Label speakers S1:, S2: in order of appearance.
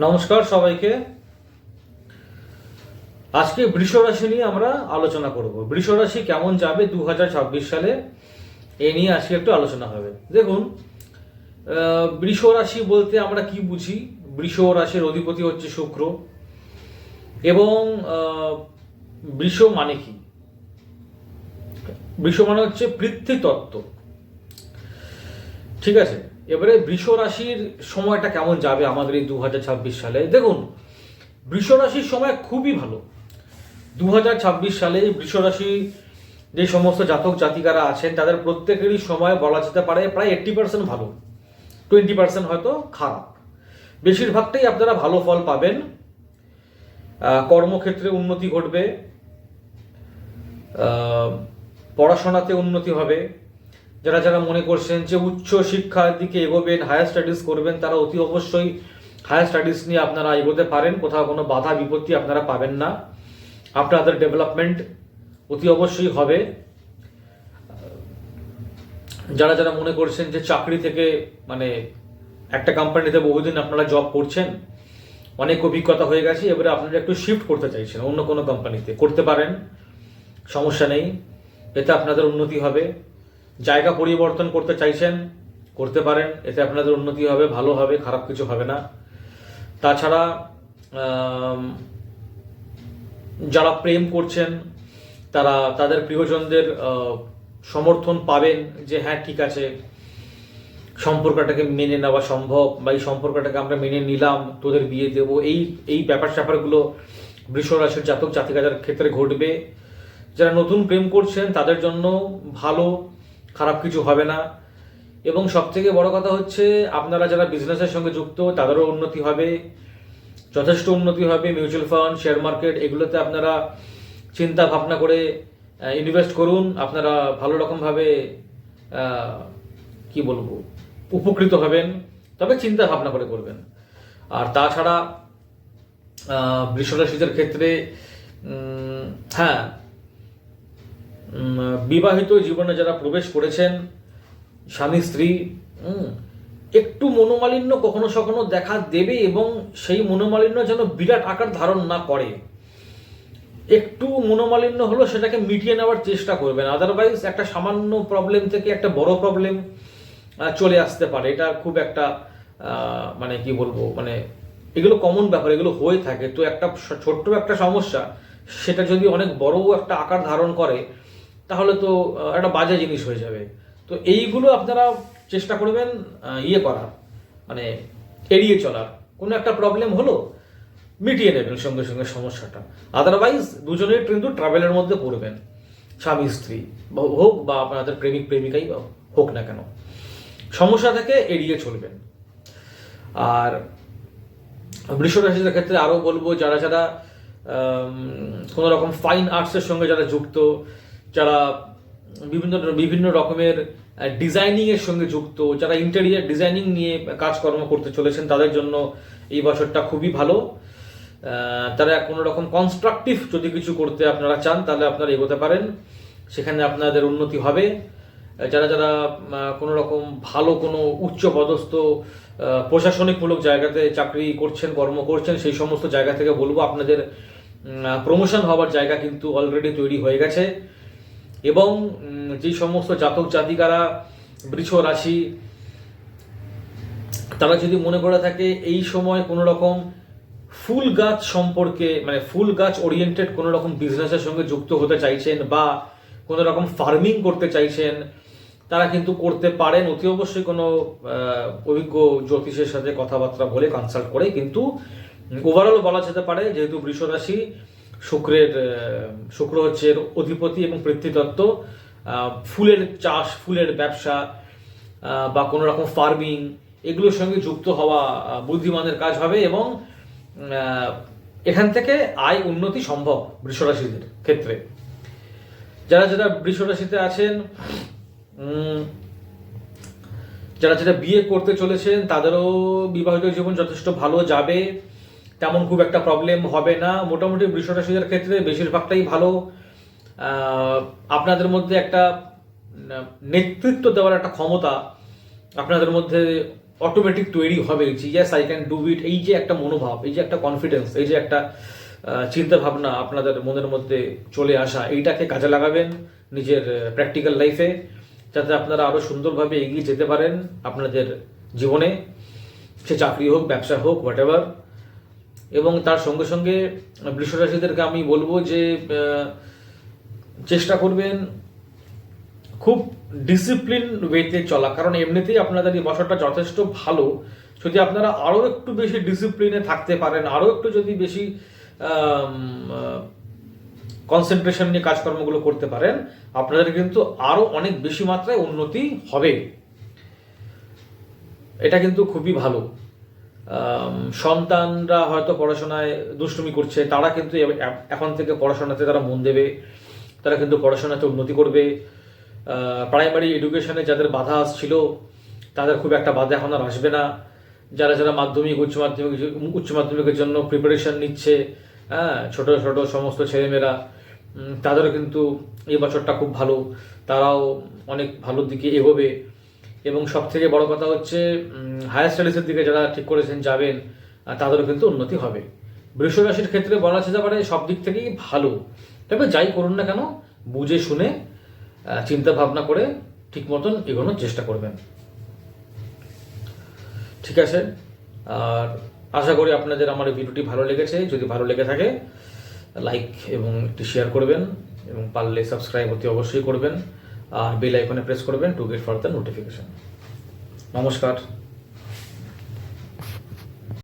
S1: নমস্কার সবাইকে। আজকে বৃষ রাশি নিয়ে আমরা আলোচনা করব। বৃষ রাশি কেমন যাবে 2026 সালে, এ নিয়ে আজকে একটু আলোচনা হবে। দেখুন, বৃষ রাশি বলতে আমরা কি বুঝি? বৃষ রাশির অধিপতি হচ্ছে শুক্র, এবং বৃষ মানে কি? বৃষ মানে হচ্ছে পৃথ্বীতত্ত্ব, ঠিক আছে। এবারে বৃষ রাশির সময়টা কেমন যাবে আমাদের এই 2026 সালে? দেখুন, বৃষ রাশির সময় খুবই ভালো। 2026 সালে বৃষ রাশি যে সমস্ত জাতক জাতিকারা আছেন তাদের প্রত্যেকেরই সময় বলা যেতে পারে প্রায় 80% ভালো, 20% হয়তো খারাপ। বেশিরভাগটাই আপনারা ভালো ফল পাবেন। কর্মক্ষেত্রে উন্নতি ঘটবে, পড়াশোনাতে উন্নতি হবে। যারা যারা মনে করছেন যে উচ্চ শিক্ষার দিকে এগোবেন, হায়ার স্টাডিজ করবেন, তারা অতি অবশ্যই হায়ার স্টাডিজ নিয়ে আপনারা এগোতে পারেন। কোথাও কোনো বাধা বিপত্তি আপনারা পাবেন না। আপনাদের ডেভেলপমেন্ট অতি অবশ্যই হবে। যারা যারা মনে করছেন যে চাকরি থেকে মানে একটা কোম্পানিতে বহুদিন আপনারা জব করছেন, অনেক অভিজ্ঞতা হয়ে গেছে, এবারে আপনারা একটু শিফট করতে চাইছেন অন্য কোনো কোম্পানিতে, করতে পারেন, সমস্যা নেই। এতে আপনাদের উন্নতি হবে। জায়গা পরিবর্তন করতে চাইছেন, করতে পারেন, এতে আপনাদের উন্নতি হবে, ভালো হবে, খারাপ কিছু হবে না। তাছাড়া যারা প্রেম করছেন তারা তাদের প্রিয়জনদের সমর্থন পাবেন যে হ্যাঁ ঠিক আছে, সম্পর্কটাকে মেনে নেওয়া সম্ভব, বা এই সম্পর্কটাকে আমরা মেনে নিলাম, তোদের বিয়ে দেবো, এই এই ব্যাপার স্যাপারগুলো বৃষ রাশির জাতক জাতিকাদের ক্ষেত্রে ঘটবে। যারা নতুন প্রেম করছেন তাদের জন্য ভালো, খারাপ কিছু হবে না। এবং সবথেকে বড় কথা হচ্ছে আপনারা যারা বিজনেসের সঙ্গে যুক্ত তাদেরও উন্নতি হবে, যথেষ্ট উন্নতি হবে। মিউচুয়াল ফান্ড, শেয়ার মার্কেট, এগুলোতে আপনারা চিন্তা ভাবনা করে ইনভেস্ট করুন। আপনারা ভালো রকমভাবে কি বলবো, উপকৃত হবেন, তবে চিন্তা ভাবনা করে করবেন। আর তাছাড়া বৃষ রাশিদের ক্ষেত্রে হ্যাঁ, বিবাহিত জীবনে যারা প্রবেশ করেছেন, স্বামী স্ত্রী, একটু মনোমালিন্য কখনো সখনো দেখা দেবে, এবং সেই মনোমালিন্য যেন বিরাট আকার ধারণ না করে। একটু মনোমালিন্য হলো সেটাকে মিটিয়ে নেওয়ার চেষ্টা করবেন, আদারওয়াইজ একটা সামান্য প্রবলেম থেকে একটা বড় প্রবলেম চলে আসতে পারে। এটা খুব একটা মানে কি বলবো, মানে এগুলো কমন ব্যাপার, এগুলো হয়ে থাকে। তো একটা ছোট্ট একটা সমস্যা, সেটা যদি অনেক বড় একটা আকার ধারণ করে তাহলে তো একটা বাজে জিনিস হয়ে যাবে। তো এইগুলো আপনারা চেষ্টা করবেন করার, মানে এড়িয়ে চলার। কোনো একটা প্রবলেম হলো, মিটিয়ে নেবেন সঙ্গে সঙ্গে সমস্যাটা। আদারওয়াইজ দুজনের কিন্তু ট্রাভেলের মধ্যে পড়বেন, স্বামী স্ত্রী হোক বা আপনাদের প্রেমিক প্রেমিকাই হোক না কেন, সমস্যা থেকে এড়িয়ে চলবেন। আর বৃষ রাশির ক্ষেত্রে আরও বলবো, যারা যারা কোনো রকম ফাইন আর্টসের সঙ্গে যারা যুক্ত, যারা বিভিন্ন বিভিন্ন রকমের ডিজাইনিংয়ের সঙ্গে যুক্ত, যারা ইন্টেরিয়ার ডিজাইনিং নিয়ে কাজকর্ম করতে চলেছেন, তাদের জন্য এই বছরটা খুবই ভালো। তারা কোনো রকম কনস্ট্রাকটিভ যদি কিছু করতে আপনারা চান তাহলে আপনারা এগোতে পারেন, সেখানে আপনাদের উন্নতি হবে। যারা যারা কোনো রকম ভালো কোনো উচ্চ পদস্থ প্রশাসনিকমূলক জায়গাতে চাকরি করছেন, কর্ম করছেন, সেই সমস্ত জায়গা থেকে বলবো আপনাদের প্রমোশন হওয়ার জায়গা কিন্তু অলরেডি তৈরি হয়ে গেছে। এবং যে সমস্ত জাতক জাতিকারা বৃষ রাশি, তারা যদি মনে করে থাকে এই সময় কোনো রকম ফুল গাছ সম্পর্কে, মানে ফুল গাছ ওরিয়েন্টেড কোনো রকম বিজনেসের সঙ্গে যুক্ত হতে চাইছেন, বা কোনো রকম ফার্মিং করতে চাইছেন, তারা কিন্তু করতে পারেন। অতি অবশ্যই কোনো অভিজ্ঞ জ্যোতিষের সাথে কথাবার্তা বলে, কনসাল্ট করে। কিন্তু ওভারঅল বলা যেতে পারে, যেহেতু বৃষ রাশি শুক্র হচ্ছে অধিপতি এবং পৃথ্বীতত্ত্ব, ফুলের চাষ, ফুলের ব্যবসা বা কোনো রকম ফার্মিং, এগুলোর সঙ্গে যুক্ত হওয়া বুদ্ধিমানের কাজ হবে। এবং এখান থেকে আয় উন্নতি সম্ভব বৃষ রাশিদের ক্ষেত্রে। যারা যারা বৃষ রাশিতে আছেন, যারা যারা বিয়ে করতে চলেছেন, তাদেরও বিবাহিত জীবন যথেষ্ট ভালো যাবে, তেমন খুব একটা প্রবলেম হবে না। মোটামুটি বৃষ রাশিদের ক্ষেত্রে বেশিরভাগটাই ভালো। আপনাদের মধ্যে একটা নেতৃত্ব দেওয়ার একটা ক্ষমতা আপনাদের মধ্যে অটোমেটিক তৈরি হবে, যে yes I can do it, এই যে একটা মনোভাব, এই যে একটা কনফিডেন্স, এই যে একটা চিন্তা ভাবনা আপনাদের মনের মধ্যে চলে আসা, এইটাকে কাজে লাগাবেন নিজের প্র্যাকটিক্যাল লাইফে, যাতে আপনারা আরও সুন্দরভাবে এগিয়ে যেতে পারেন আপনাদের জীবনে, সে চাকরি হোক, ব্যবসা হোক, হোয়াট এভার। এবং তার সঙ্গে সঙ্গে বৃষ রাশিদেরকে আমি বলবো যে চেষ্টা করবেন খুব ডিসিপ্লিন ওয়েতে চলা, কারণ এমনিতেই আপনাদের এই বছরটা যথেষ্ট ভালো। যদি আপনারা আরও একটু বেশি ডিসিপ্লিনে থাকতে পারেন, আরও একটু যদি বেশি কনসেন্ট্রেশন নিয়ে কাজকর্মগুলো করতে পারেন, আপনাদের কিন্তু আরও অনেক বেশি মাত্রায় উন্নতি হবে। এটা কিন্তু খুবই ভালো। সন্তানরা হয়তো পড়াশোনায় দুষ্টুমি করছে, তারা কিন্তু এখন থেকে পড়াশোনাতে তারা মন দেবে, তারা কিন্তু পড়াশোনাতে উন্নতি করবে। প্রাইমারি এডুকেশনে যাদের বাধা আসছিল তাদের খুব একটা বাধা এখন আর আসবে না। যারা যারা মাধ্যমিক উচ্চ মাধ্যমিকের জন্য প্রিপারেশন নিচ্ছে, হ্যাঁ, ছোট ছোট সমস্ত ছেলেমেয়েরা, তাদেরও কিন্তু এই বছরটা খুব ভালো, তারাও অনেক ভালোর দিকে এগোবে। এবং সব থেকে বড় কথা হচ্ছে হায়ার স্টাডিজের দিকে যারা ঠিক করেছেন যাবেন, তাদেরও কিন্তু উন্নতি হবে। বৃষ রাশির ক্ষেত্রে বলা যেতে পারে সব দিক থেকেই ভালো, তবে যাই করুন না কেন বুঝে শুনে চিন্তা ভাবনা করে ঠিক মতন এগোনোর চেষ্টা করবেন। ঠিক আছে, আর আশা করি আপনাদের আমার এই ভিডিওটি ভালো লেগেছে। যদি ভালো লেগে থাকে লাইক এবং একটি শেয়ার করবেন, এবং পারলে সাবস্ক্রাইব অতি অবশ্যই করবেন, আর বেল আইকনে প্রেস করবেন টু গেট ফার্দার নোটিফিকেশন। নমস্কার।